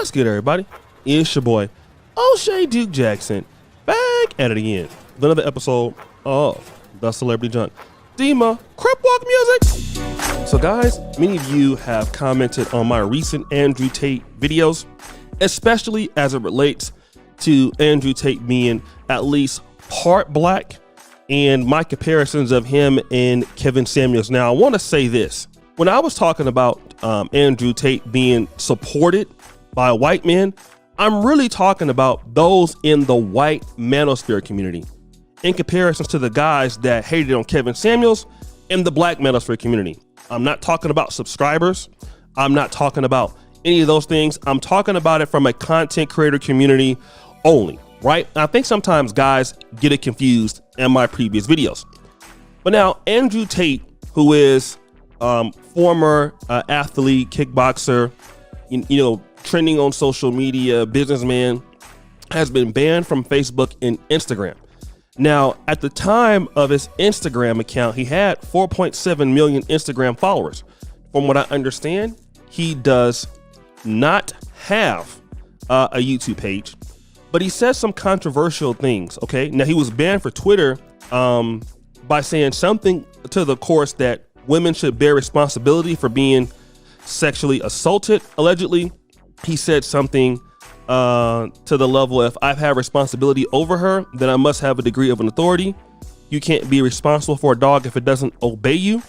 What's good, everybody? It's your boy, O'Shea Duke Jackson, back at it again with another episode of The Celebrity Junk. Dima, Crip Walk Music. So guys, many of you have commented on my recent Andrew Tate videos, especially as it relates to Andrew Tate being at least part black and my comparisons of him and Kevin Samuels. Now, I want to say this. When I was talking about Andrew Tate being supported by white men, I'm really talking about those in the white manosphere community in comparisons to the guys that hated on Kevin Samuels in the black manosphere community. I'm not talking about subscribers. I'm not talking about any of those things. I'm talking about it from a content creator community only, right? I think sometimes guys get it confused in my previous videos. But now Andrew Tate, who is former athlete, kickboxer, you know, trending on social media, businessman, has been banned from Facebook and Instagram. Now, at the time of his Instagram account, he had 4.7 million Instagram followers. From what I understand, he does not have a YouTube page, but he says some controversial things. Okay, now he was banned for Twitter by saying something to the course that women should bear responsibility for being sexually assaulted, allegedly. He said something to the level, if I've had responsibility over her, then I must have a degree of an authority. You can't be responsible for a dog if it doesn't obey you.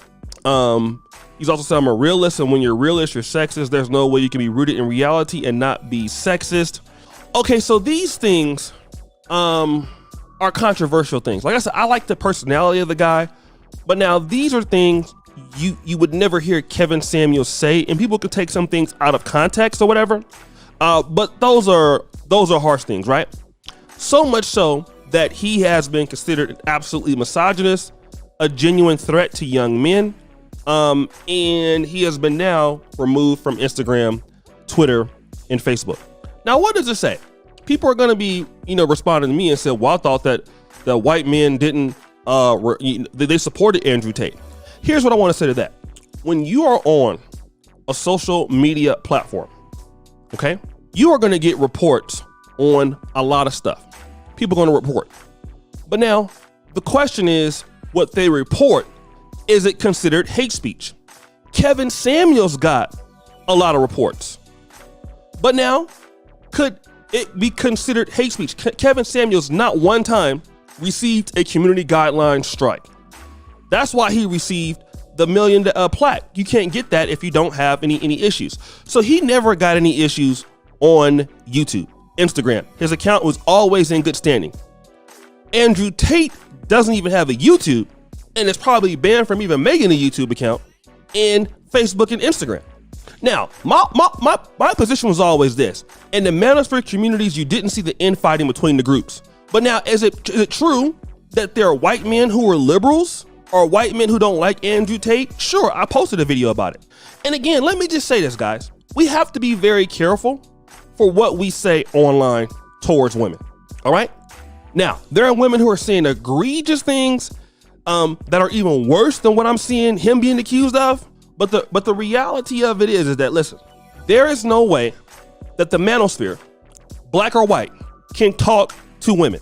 He's also said I'm a realist, and when you're realist, you're sexist. There's no way you can be rooted in reality and not be sexist. Okay, so these things are controversial things. Like I said, I like the personality of the guy, but now these are things you would never hear Kevin Samuels say, and people could take some things out of context or whatever. But those are harsh things, right? So much so that he has been considered absolutely misogynist, a genuine threat to young men, and he has been now removed from Instagram, Twitter, and Facebook. Now, what does it say? People are going to be, responding to me and say, well, I thought that the white men didn't, they supported Andrew Tate. Here's what I want to say to that. When you are on a social media platform, okay, you are going to get reports on a lot of stuff. People are going to report. But now the question is, what they report, is it considered hate speech? Kevin Samuels got a lot of reports. But now, could it be considered hate speech? Kevin Samuels not one time received a community guideline strike. That's why he received the $1 million plaque. You can't get that if you don't have any issues. So he never got any issues on YouTube, Instagram. His account was always in good standing. Andrew Tate doesn't even have a YouTube, and is probably banned from even making a YouTube account in Facebook and Instagram. Now, my position was always this. In the manosphere communities, you didn't see the infighting between the groups. But now, is it true that there are white men who are liberals or white men who don't like Andrew Tate? Sure, I posted a video about it. And again, let me just say this, guys. We have to be very careful for what we say online towards women, all right? Now, there are women who are saying egregious things that are even worse than what I'm seeing him being accused of. But the reality of it is that, listen, there is no way that the manosphere, black or white, can talk to women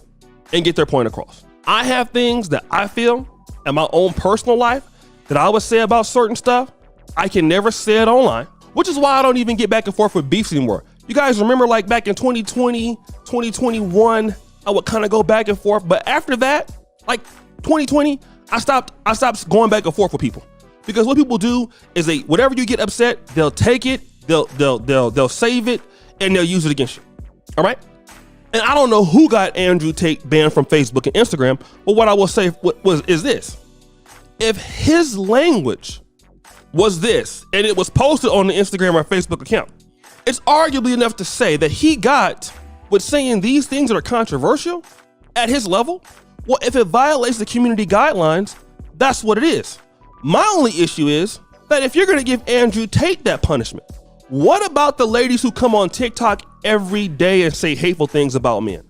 and get their point across. I have things that I feel in my own personal life that I would say about certain stuff. I can never say it online, which is why I don't even get back and forth with beefs anymore. You guys remember, like back in 2020, 2021, I would kind of go back and forth. But after that, like 2020, I stopped going back and forth with people, because what people do is whatever you get upset, they'll take it, they'll save it, and they'll use it against you. All right. And I don't know who got Andrew Tate banned from Facebook and Instagram, but what I will say is this. If his language was this, and it was posted on the Instagram or Facebook account, it's arguably enough to say that he got with saying these things that are controversial at his level. Well, if it violates the community guidelines, that's what it is. My only issue is that if you're going to give Andrew Tate that punishment, what about the ladies who come on TikTok every day and say hateful things about men,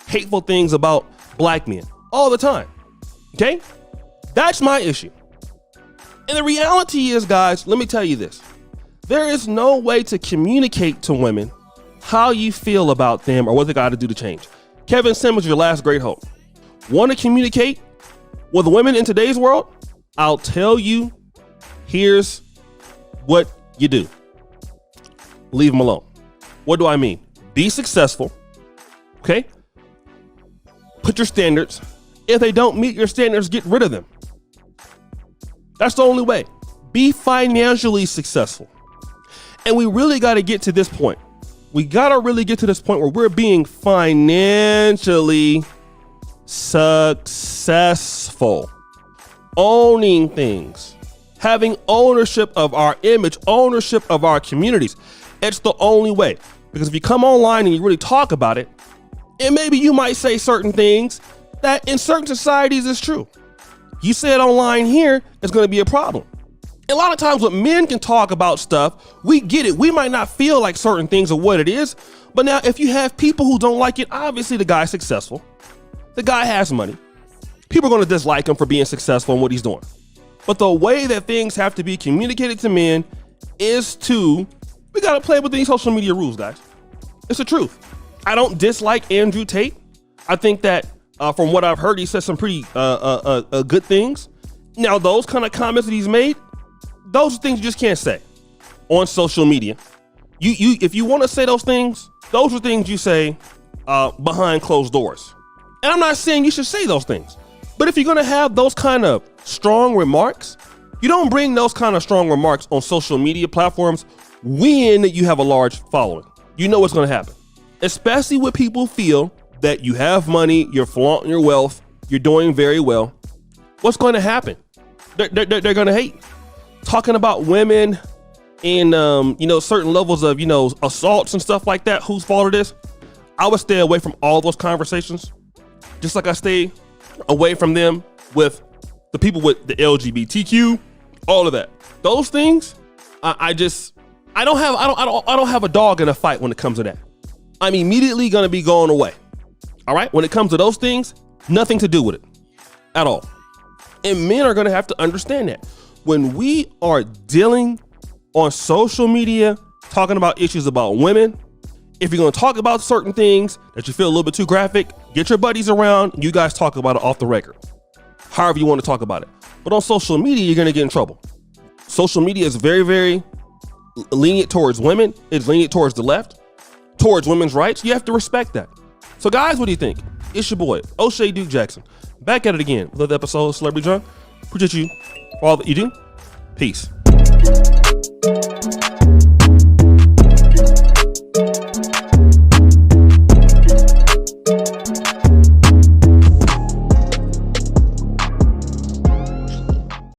hateful things about black men all the time? Okay, that's my issue. And the reality is, guys, let me tell you this. There is no way to communicate to women how you feel about them or what they got to do to change. Kevin Simmons, your last great hope. Want to communicate with women in today's world? I'll tell you, here's what you do. Leave them alone. What do I mean? Be successful, okay? Put your standards. If they don't meet your standards, get rid of them. That's the only way. Be financially successful. And we really got to get to this point. We got to really get to this point where we're being financially successful. Owning things. Having ownership of our image, ownership of our communities. It's the only way. Because if you come online and you really talk about it, and maybe you might say certain things that in certain societies is true. You say it online here, it's going to be a problem. A lot of times when men can talk about stuff, we get it. We might not feel like certain things are what it is. But now if you have people who don't like it, obviously the guy's successful. The guy has money. People are going to dislike him for being successful in what he's doing. But the way that things have to be communicated to men is we got to play with these social media rules, guys. It's the truth. I don't dislike Andrew Tate. I think that from what I've heard, he said some pretty good things. Now, those kind of comments that he's made, those are things you just can't say on social media. If you want to say those things, those are things you say behind closed doors. And I'm not saying you should say those things, but if you're going to have those kind of strong remarks, you don't bring those kind of strong remarks on social media platforms when you have a large following. You know what's going to happen, especially when people feel that you have money, you're flaunting your wealth, you're doing very well. What's going to happen? They're going to hate. Talking about women and certain levels of assaults and stuff like that, whose fault it is, I would stay away from all those conversations, just like I stay away from them with the people with the LGBTQ, all of that. Those things, I don't have a dog in a fight when it comes to that. I'm immediately gonna be going away. All right, when it comes to those things, nothing to do with it at all. And men are gonna have to understand that. When we are dealing on social media, talking about issues about women, if you're going to talk about certain things that you feel a little bit too graphic, get your buddies around, you guys talk about it off the record. However you want to talk about it. But on social media, you're going to get in trouble. Social media is very, very lenient towards women. It's lenient towards the left, towards women's rights. You have to respect that. So guys, what do you think? It's your boy, O'Shea Duke Jackson. Back at it again with another episode of Celebrity Drunk. Appreciate you for all that you do. Peace.